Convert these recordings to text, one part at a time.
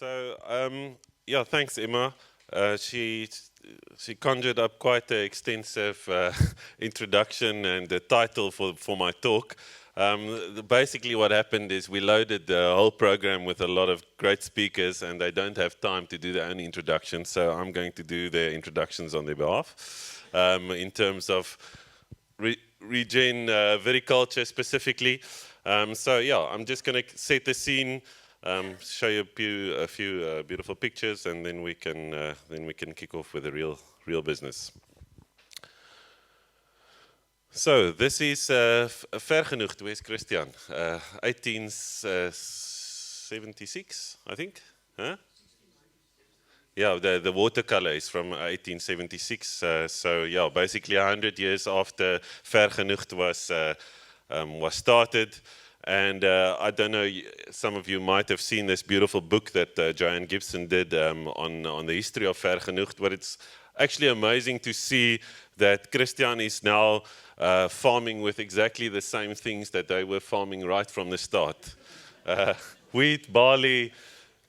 Yeah, thanks, Emma. She conjured up quite an extensive introduction and the title for my talk. Basically, what happened is we loaded the whole program with a lot of great speakers, and they don't have time to do their own introduction, so I'm going to do their introductions on their behalf. In terms of regen viticulture specifically. I'm just going to set the scene, show you a few beautiful pictures, and then we can kick off with the real business. So this is ver genoeg. Where's Christian? 1876, I think. Huh? Yeah, the watercolor is from 1876. Basically 100 years after Ver Genoeg was started. And I don't know, some of you might have seen this beautiful book that Joanne Gibson did on the history of Ver Genoeg, but it's actually amazing to see that Christian is now farming with exactly the same things that they were farming right from the start. Wheat, barley,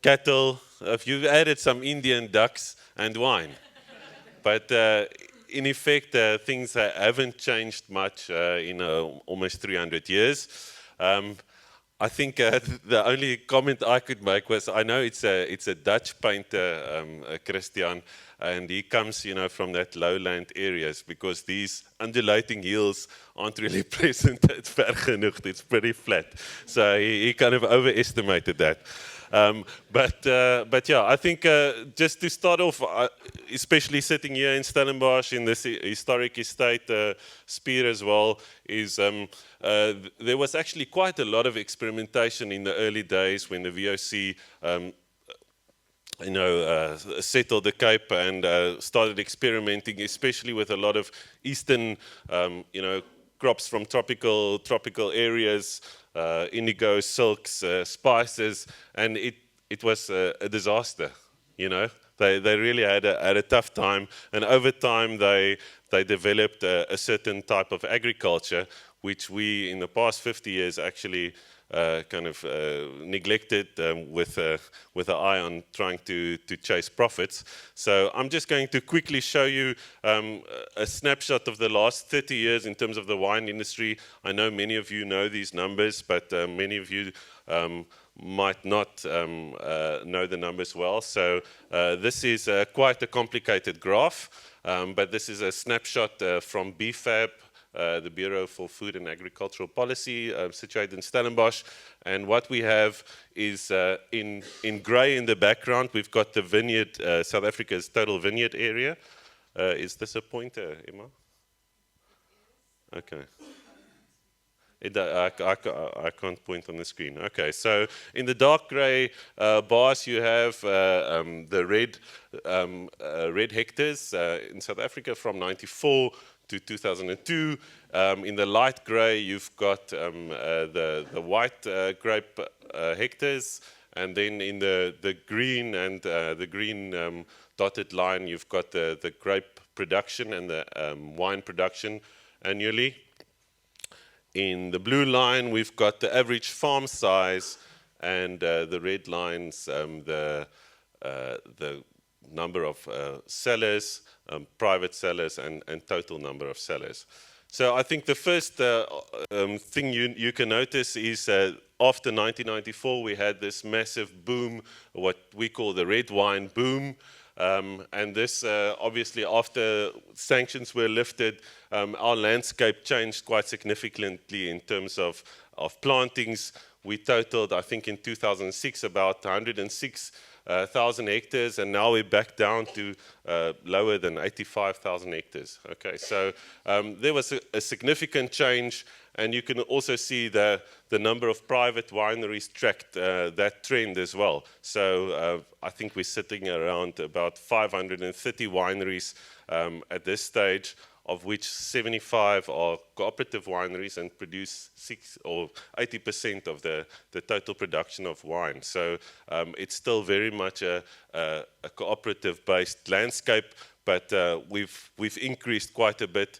cattle. You've added some Indian ducks and wine. But in effect, things haven't changed much in almost 300 years. I think the only comment I could make was, I know it's a Dutch painter, Christian, and he comes, from that lowland areas, because these undulating hills aren't really present at Ver Genoeg. It's pretty flat, so he kind of overestimated that. I think just to start off, especially sitting here in Stellenbosch in this historic estate, Spier as well, is there was actually quite a lot of experimentation in the early days when the VOC settled the Cape and started experimenting, especially with a lot of eastern, crops from tropical areas, indigo, silks, spices, and it was a disaster. They really had a tough time, and over time they developed a certain type of agriculture, which we in the past 50 years actually neglected with an eye on trying to chase profits. So I'm just going to quickly show you a snapshot of the last 30 years in terms of the wine industry. I know many of you know these numbers, but many of you might not know the numbers well. So this is quite a complicated graph, but this is a snapshot from BFAP, the Bureau for Food and Agricultural Policy, situated in Stellenbosch. And what we have is in grey in the background, we've got the vineyard, South Africa's total vineyard area. Is this a pointer, Emma? Okay. I can't point on the screen. Okay, so in the dark grey bars you have the red hectares in South Africa from 94 to 2002. In the light grey, you've got the white grape hectares, and then in the green and the green dotted line, you've got the grape production and the wine production annually. In the blue line, we've got the average farm size, and the red lines, the number of sellers, private sellers, and total number of sellers. So I think the first thing you can notice is after 1994, we had this massive boom, what we call the red wine boom. And this, obviously, after sanctions were lifted, our landscape changed quite significantly in terms of plantings. We totaled, I think, in 2006, about 106,000 hectares, and now we're back down to lower than 85,000 hectares. Okay, so there was a significant change, and you can also see the number of private wineries tracked that trend as well. So I think we're sitting around about 530 wineries at this stage, of which 75 are cooperative wineries and produce 80% of the total production of wine. So it's still very much a cooperative-based landscape, but we've increased quite a bit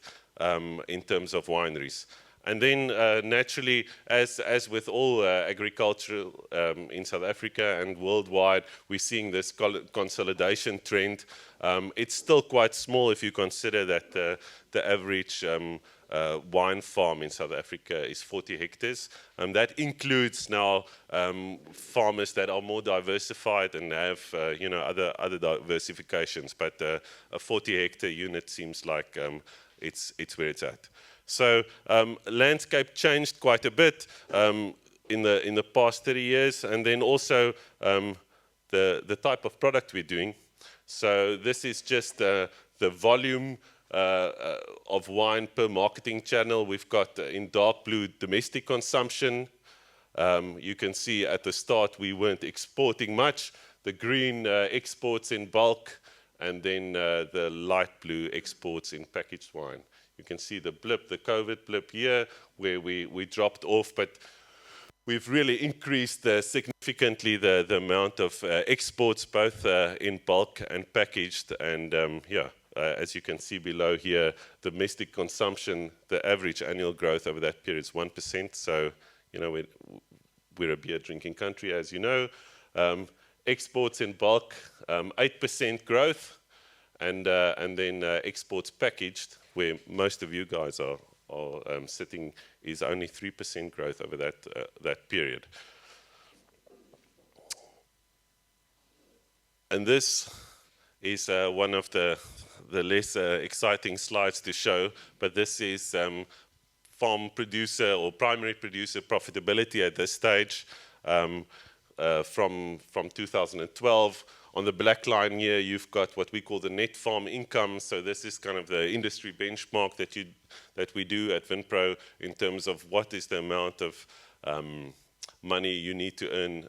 in terms of wineries. And then naturally, as with all agriculture in South Africa and worldwide, we're seeing this consolidation trend. It's still quite small if you consider that the average wine farm in South Africa is 40 hectares. That includes now farmers that are more diversified and have other diversifications. But a 40-hectare unit seems like it's where it's at. So landscape changed quite a bit in the past 30 years, and then also the type of product we're doing. So this is just the volume of wine per marketing channel. We've got in dark blue domestic consumption. You can see at the start we weren't exporting much. The green exports in bulk, and then the light blue exports in packaged wine. You can see the blip, the COVID blip here, where we dropped off, but we've really increased significantly the amount of exports, both in bulk and packaged. And as you can see below here, domestic consumption, the average annual growth over that period is 1%. So, we're a beer drinking country, as you know. Exports in bulk, 8% growth. And then exports packaged, where most of you guys are sitting, is only 3% growth over that period. And this is one of the less exciting slides to show, but this is farm producer or primary producer profitability at this stage from 2012. On the black line here, you've got what we call the net farm income. So this is kind of the industry benchmark that we do at Vinpro in terms of what is the amount of money you need to earn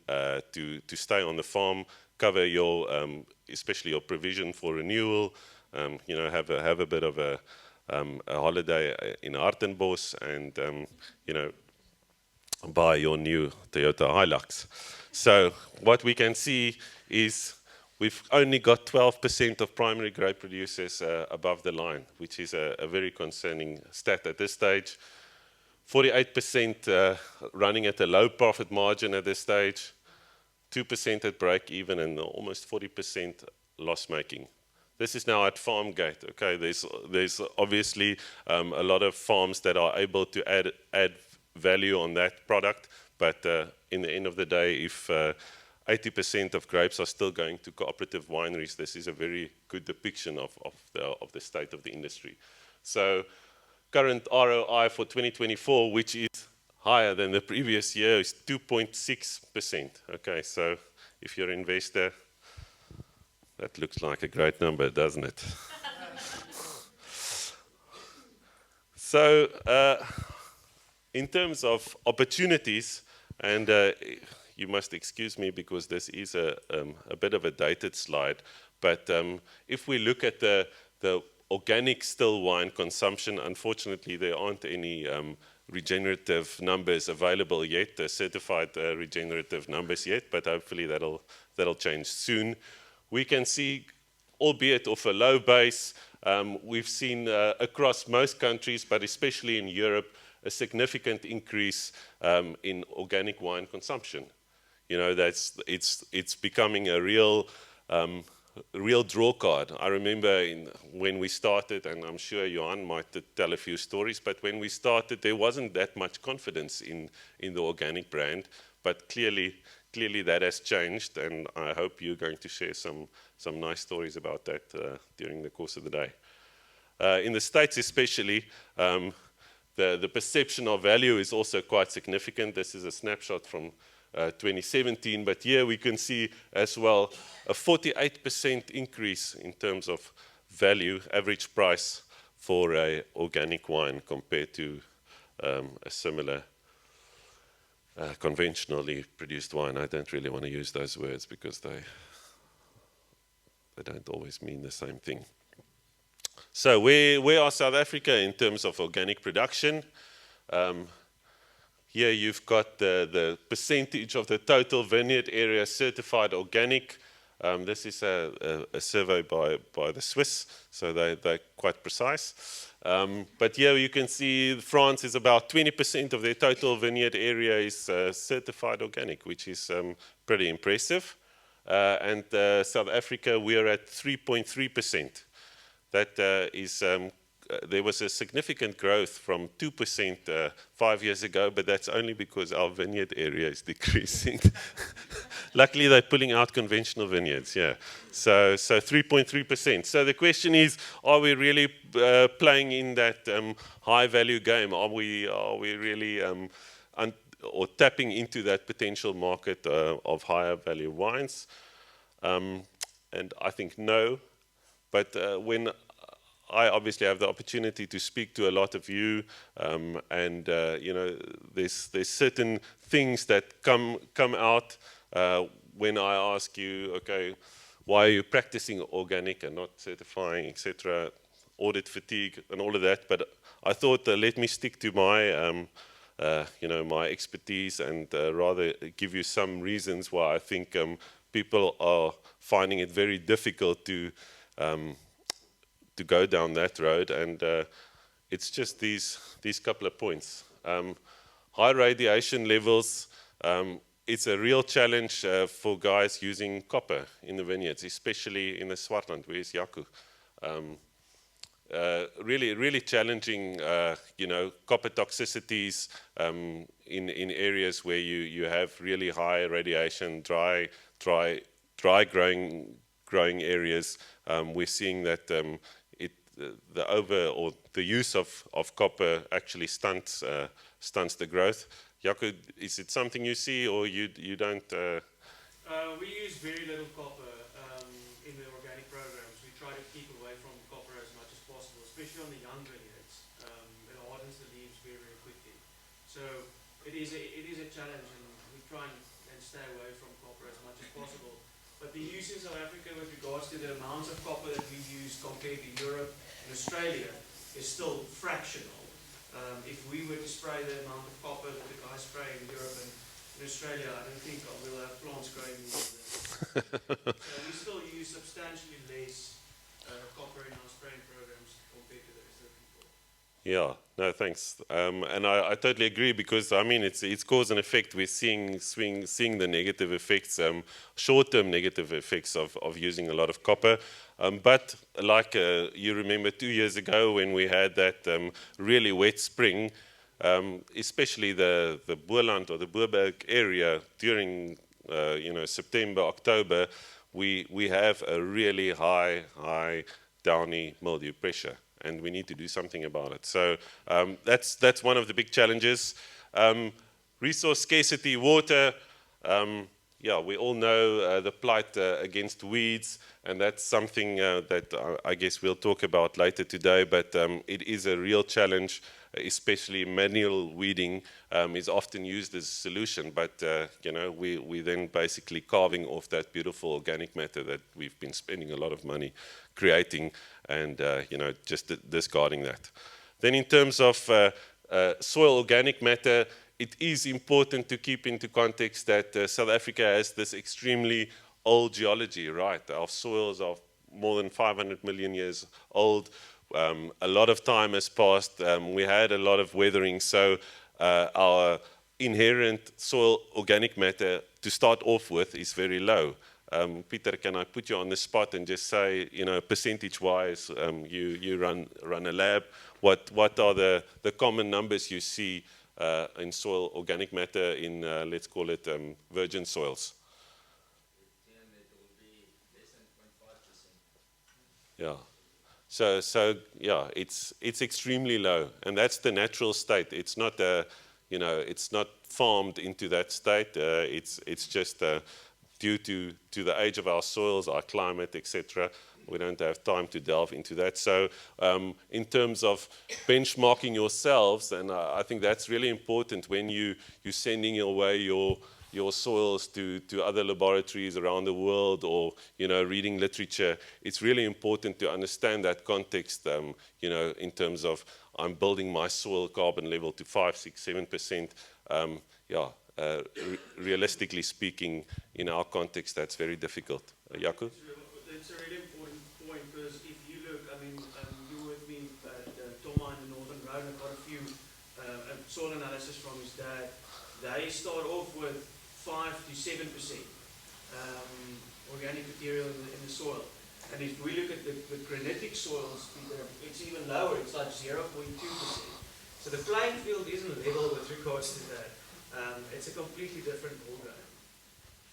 to stay on the farm, cover your, especially your provision for renewal, have a bit of a holiday in Hartenbos, and buy your new Toyota Hilux. So what we can see is we've only got 12% of primary grape producers above the line, which is a very concerning stat at this stage. 48% running at a low profit margin at this stage, 2% at break even, and almost 40% loss making. This is now at farm gate. Okay, there's obviously a lot of farms that are able to add value on that product, but in the end of the day, if 80% of grapes are still going to cooperative wineries, this is a very good depiction of the state of the industry. So current ROI for 2024, which is higher than the previous year, is 2.6%. Okay, so if you're an investor, that looks like a great number, doesn't it? So in terms of opportunities, and you must excuse me because this is a bit of a dated slide, but if we look at the organic still wine consumption, unfortunately there aren't any regenerative numbers available yet, certified regenerative numbers yet, but hopefully that'll change soon. We can see, albeit off a low base, we've seen across most countries, but especially in Europe, a significant increase in organic wine consumption. It's becoming a real draw card. I remember when we started, and I'm sure Johan might tell a few stories, but when we started, there wasn't that much confidence in the organic brand, but clearly that has changed, and I hope you're going to share some nice stories about that during the course of the day. In the States especially, the perception of value is also quite significant. This is a snapshot from 2017, but here we can see as well a 48% increase in terms of value, average price for a organic wine compared to a similar conventionally produced wine. I don't really want to use those words because they don't always mean the same thing. So where are South Africa in terms of organic production? Here you've got the percentage of the total vineyard area certified organic. This is a survey by the Swiss, so they're quite precise. But here you can see France is about 20% of their total vineyard area is certified organic, which is pretty impressive. And South Africa, we're at 3.3%. That is, there was a significant growth from 2% 5 years ago, but that's only because our vineyard area is decreasing. Luckily, they're pulling out conventional vineyards, yeah. So 3.3%. So the question is, are we really playing in that high-value game? Are we really or tapping into that potential market of higher-value wines? And I think no. But when I obviously have the opportunity to speak to a lot of you, and you know, there's certain things that come out when I ask you, okay, why are you practicing organic and not certifying, etc., audit fatigue and all of that. But I thought, let me stick to my, you know, my expertise and rather give you some reasons why I think people are finding it very difficult to go down that road. And it's just these couple of points. High radiation levels. It's a real challenge for guys using copper in the vineyards, especially in the Swartland. Where's Jaco? Really challenging, you know, copper toxicities in areas where you have really high radiation, dry growing areas. We're seeing that the use of copper actually stunts the growth. Jaco, is it something you see, or you don't? We use very little copper in the organic programs. We try to keep away from copper as much as possible, especially on the young vineyards. It hardens the leaves very quickly. So it is a challenge, and we try and stay away from copper as much as possible. But the use in South Africa with regards to the amounts of copper that we use compared to Europe and Australia is still fractional. If we were to spray the amount of copper that the guys spray in Europe and in Australia, I don't think we'll have plants growing more than that. So we still use substantially less copper in our spraying programs compared to the rest of the people. Yeah, no, thanks. And I totally agree, because I mean it's cause and effect. We're seeing the negative effects, short-term negative effects of using a lot of copper. But like you remember 2 years ago when we had that really wet spring, especially the Boerland or the Boerberg area during you know, September, October, we have a really high downy mildew pressure, and we need to do something about it. So that's one of the big challenges. Resource scarcity, water. Yeah, we all know the plight against weeds, and that's something that I guess we'll talk about later today, but it is a real challenge, especially manual weeding is often used as a solution, but you know, we then basically carving off that beautiful organic matter that we've been spending a lot of money creating, and you know, just discarding that. Then in terms of soil organic matter, it is important to keep into context that South Africa has this extremely old geology, right? Our soils are more than 500 million years old. A lot of time has passed. We had a lot of weathering, so our inherent soil organic matter to start off with is very low. Peter, can I put you on the spot and just say, you know, percentage-wise, you run a lab. What are the common numbers you see in soil organic matter in, let's call it, virgin soils? Yeah. So yeah, it's extremely low, and that's the natural state. It's not you know, it's not farmed into that state. It's just due to the age of our soils, our climate, etc. We don't have time to delve into that. So in terms of benchmarking yourselves, and I think that's really important when you're sending away your soils to other laboratories around the world, or you know, reading literature. It's really important to understand that context. You know, in terms of I'm building my soil carbon level to 5, 6, 7%. Yeah. Realistically speaking, in our context, that's very difficult. Jaco? It's a really important point, because if you look, I mean, you were with me at Tom soil analysis from his dad, they start off with 5 to 7% organic material in the soil. And if we look at the granitic soils, it's even lower, it's like 0.2%. So the playing field isn't level with regards to that. It's a completely different ballgame.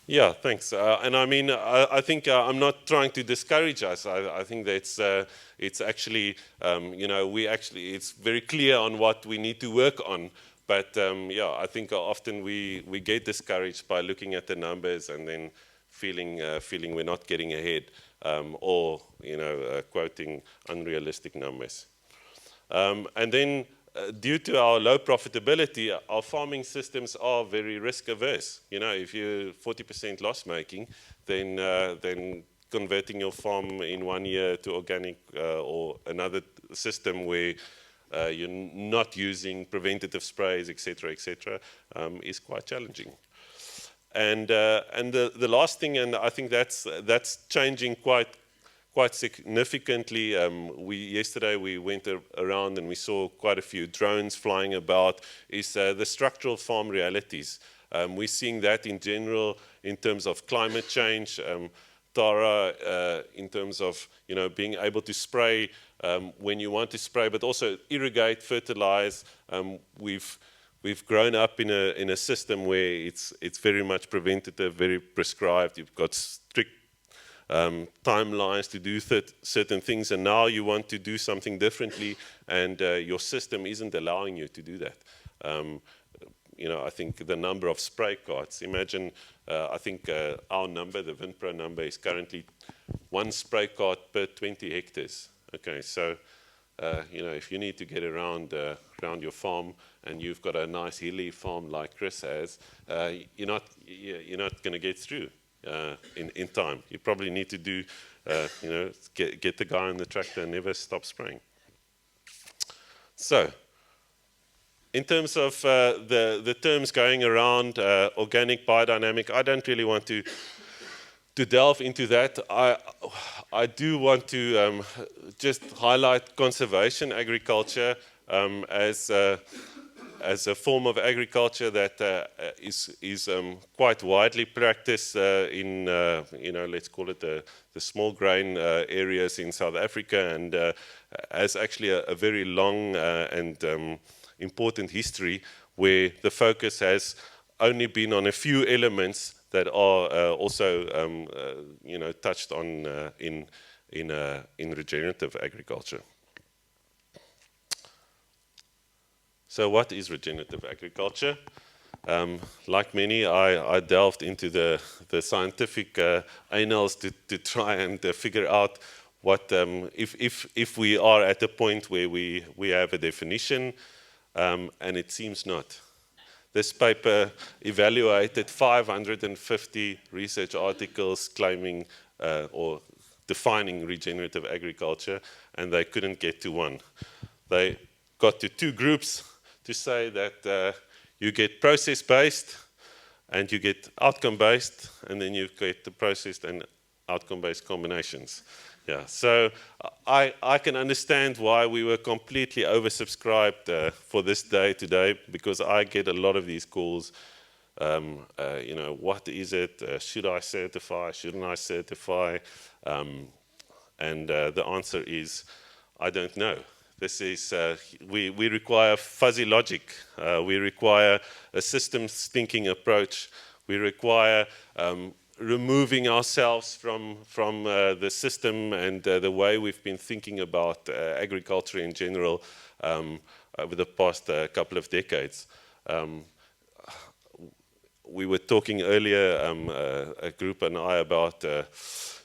Yeah, thanks. And I mean, I think I'm not trying to discourage us. I think that it's actually, it's very clear on what we need to work on. But yeah, I think often we get discouraged by looking at the numbers and then feeling we're not getting ahead, or quoting unrealistic numbers. And then, due to our low profitability, our farming systems are very risk averse. If you're 40% loss making, then converting your farm in 1 year to organic or another system where you're not using preventative sprays, etc., is quite challenging. And the last thing, and I think that's changing quite significantly. Yesterday we went around and we saw quite a few drones flying about, is the structural farm realities. We're seeing that in general in terms of climate change, Tara, in terms of being able to spray when you want to spray, but also irrigate, fertilize. We've grown up in a system where it's very much preventative, very prescribed. You've got strict timelines to do certain things, and now you want to do something differently, and your system isn't allowing you to do that. I think the number of spray carts, imagine, I think our number, the Vinpro number, is currently 1 spray cart per 20 hectares. Okay, so if you need to get around your farm and you've got a nice hilly farm like Chris has, you're not going to get through in time. You probably need to do, get the guy on the tractor and never stop spraying. So, in terms of the terms going around, organic, biodynamic, I don't really want to delve into that. I do want to just highlight conservation agriculture as a form of agriculture that is quite widely practiced in, let's call it the small grain areas in South Africa, and has actually a very long and important history where the focus has only been on a few elements that are also touched on in regenerative agriculture. So what is regenerative agriculture? Like many, I delved into the scientific annals to try and figure out what if we are at a point where we have a definition, and it seems not. This paper evaluated 550 research articles claiming or defining regenerative agriculture, and they couldn't get to one. They got to 2 groups to say that you get process-based and you get outcome-based, and then you get the processed and outcome-based combinations. Yeah, so I can understand why we were completely oversubscribed for this day today, because I get a lot of these calls. What is it? Should I certify? Shouldn't I certify? And the answer is, I don't know. This is we require fuzzy logic. We require a systems thinking approach. We require removing ourselves from the system and the way we've been thinking about agriculture in general over the past couple of decades. We were talking earlier, a group and I, about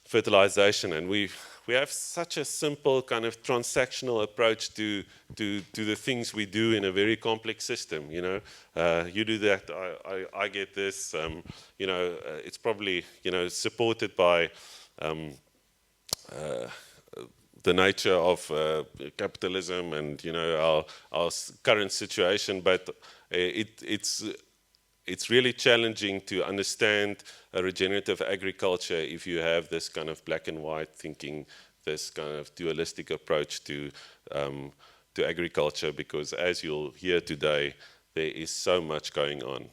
fertilization, and we have such a simple kind of transactional approach to the things we do in a very complex system. You do that, I get this. It's probably supported by the nature of capitalism and our current situation, but it's really challenging to understand a regenerative agriculture if you have this kind of black and white thinking, this kind of dualistic approach to agriculture, because as you'll hear today, there is so much going on.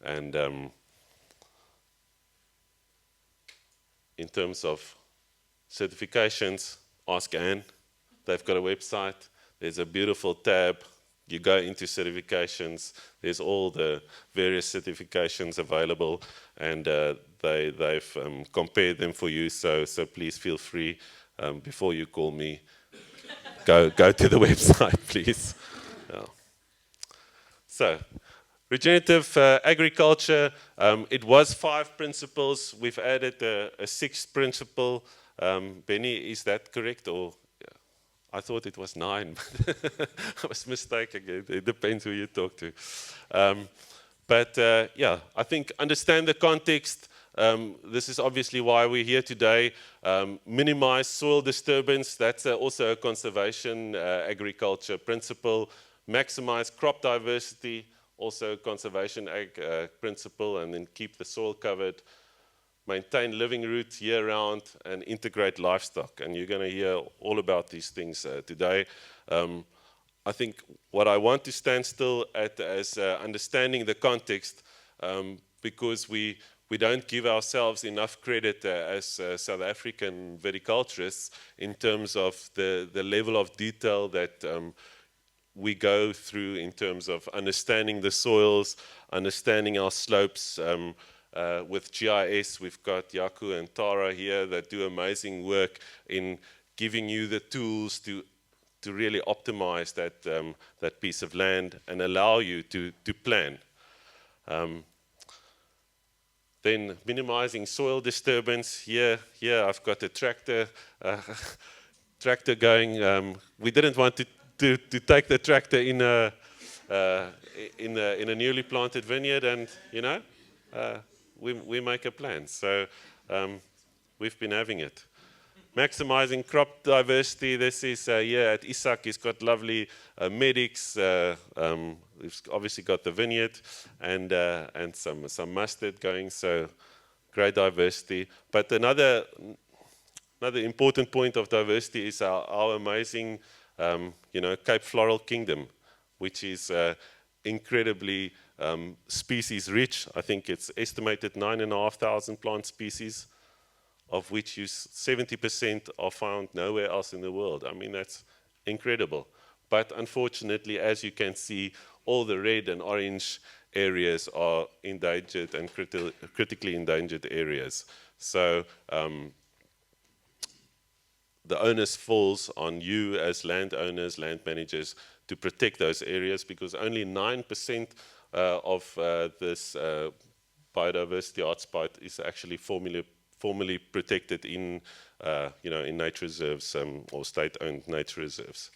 And in terms of certifications, ask Anne. They've got a website. There's a beautiful tab. You go into certifications. There's all the various certifications available, and they've compared them for you. So please feel free, before you call me, go to the website, please. Yeah. So, regenerative agriculture, it was 5 principles. We've added a 6th principle. Benny, is that correct? Or I thought it was 9. I was mistaken. It depends who you talk to. But yeah, I think understand the context. This is obviously why we're here today. Minimize soil disturbance. That's also a conservation agriculture principle. Maximize crop diversity. Also a conservation ag principle. And then keep the soil covered. Maintain living roots year-round, and integrate livestock. And you're going to hear all about these things today. I think what I want to stand still at is understanding the context, because we don't give ourselves enough credit as South African viticulturists in terms of the level of detail that we go through in terms of understanding the soils, understanding our slopes. With GIS, we've got Yaku and Tara here that do amazing work in giving you the tools to really optimize that piece of land and allow you to plan. Then minimizing soil disturbance. Here I've got a tractor going. We didn't want to take the tractor in a newly planted vineyard, and we make a plan. So we've been having it. Maximizing crop diversity. This is here at Isak. He's got lovely medics. We've obviously got the vineyard and some mustard going. So great diversity. But another important point of diversity is our amazing, Cape Floral Kingdom, which is incredibly species rich. I think it's estimated 9,500 plant species, of which 70% are found nowhere else in the world. I mean, that's incredible. But unfortunately, as you can see, all the red and orange areas are endangered and critically endangered areas. So the onus falls on you as landowners, land managers, to protect those areas, because only 9% of this biodiversity hotspot is actually formally protected in nature reserves or state-owned nature reserves.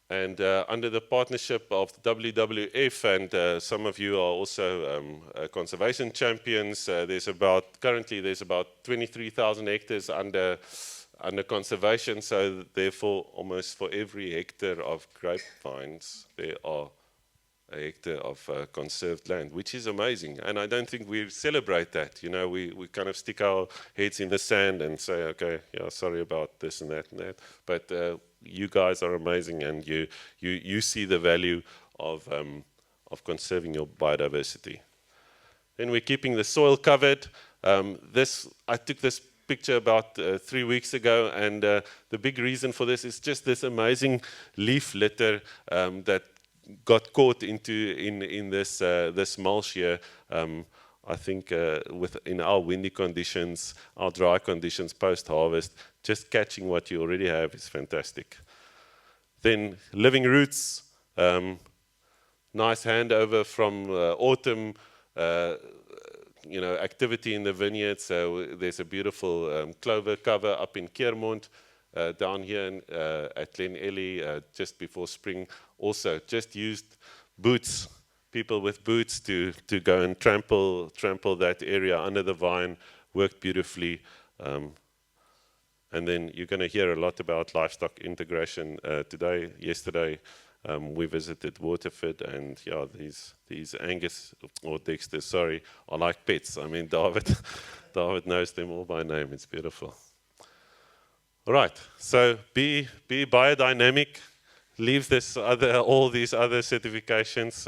And under the partnership of the WWF, and some of you are also conservation champions, currently there's about 23,000 hectares under conservation, so therefore almost for every hectare of grapevines there are a hectare of conserved land, which is amazing. And I don't think we celebrate that. We kind of stick our heads in the sand and say, okay, yeah, sorry about this and that and that. But you guys are amazing, and you see the value of conserving your biodiversity. Then we're keeping the soil covered. I took this picture about 3 weeks ago, and the big reason for this is just this amazing leaf litter that got caught in this mulch here. I think in our windy conditions, our dry conditions post-harvest, just catching what you already have is fantastic. Then living roots, nice handover from autumn, activity in the vineyard. So there's a beautiful clover cover up in Keermond, down here at Glen Elly, just before spring. Also, just used boots, people with boots to go and trample that area under the vine. Worked beautifully. And then you're going to hear a lot about livestock integration today. Yesterday, we visited Waterford, and yeah, these Angus or Dexter, sorry, are like pets. I mean, David knows them all by name. It's beautiful. All right, so be biodynamic. leave this all these other certifications.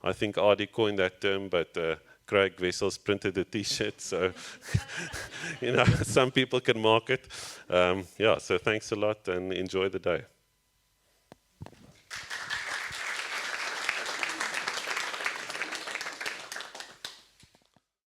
I think Adi coined that term, but Craig Wessels printed a T-shirt, so you know some people can market. Yeah, so thanks a lot and enjoy the day.